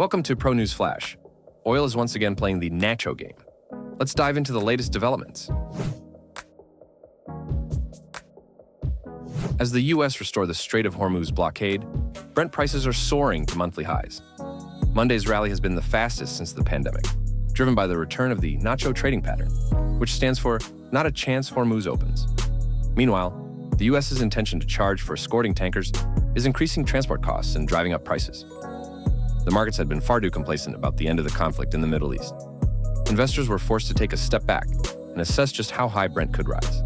Welcome to Pro News Flash. Oil is once again playing the NACHO game. Let's dive into the latest developments. As the U.S. restore the Strait of Hormuz blockade, Brent prices are soaring to monthly highs. Monday's rally has been the fastest since the pandemic, driven by the return of the NACHO trading pattern, which stands for Not A Chance Hormuz Opens. Meanwhile, the U.S.'s intention to charge for escorting tankers is increasing transport costs and driving up prices. The markets had been far too complacent about the end of the conflict in the Middle East. Investors were forced to take a step back and assess just how high Brent could rise.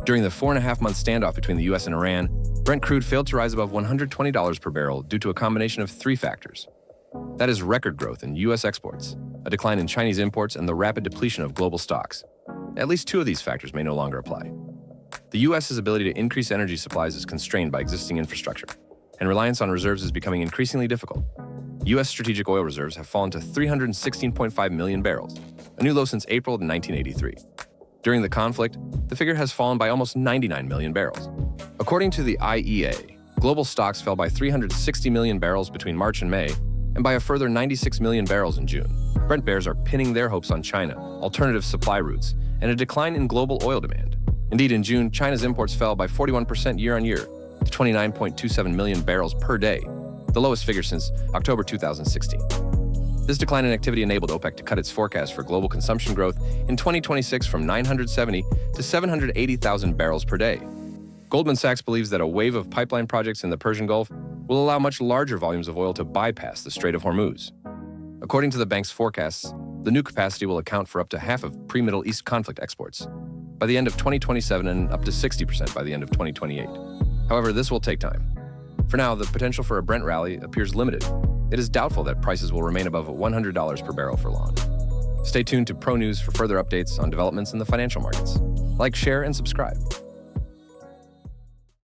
During the 4.5-month standoff between the U.S. and Iran, Brent crude failed to rise above $120 per barrel due to a combination of three factors. That is record growth in U.S. exports, a decline in Chinese imports, and the rapid depletion of global stocks. At least two of these factors may no longer apply. The U.S.'s ability to increase energy supplies is constrained by existing infrastructure, and reliance on reserves is becoming increasingly difficult. U.S. strategic oil reserves have fallen to 316.5 million barrels, a new low since April of 1983. During the conflict, the figure has fallen by almost 99 million barrels. According to the IEA, global stocks fell by 360 million barrels between March and May, and by a further 96 million barrels in June. Brent bears are pinning their hopes on China, alternative supply routes, and a decline in global oil demand. Indeed, in June, China's imports fell by 41% year-on-year to 29.27 million barrels per day, the lowest figure since October 2016. This decline in activity enabled OPEC to cut its forecast for global consumption growth in 2026 from 970 to 780,000 barrels per day. Goldman Sachs believes that a wave of pipeline projects in the Persian Gulf will allow much larger volumes of oil to bypass the Strait of Hormuz. According to the bank's forecasts, the new capacity will account for up to half of pre-Middle East conflict exports by the end of 2027 and up to 60% by the end of 2028. However, this will take time. For now, the potential for a Brent rally appears limited. It is doubtful that prices will remain above $100 per barrel for long. Stay tuned to Pro News for further updates on developments in the financial markets. Like, share, and subscribe.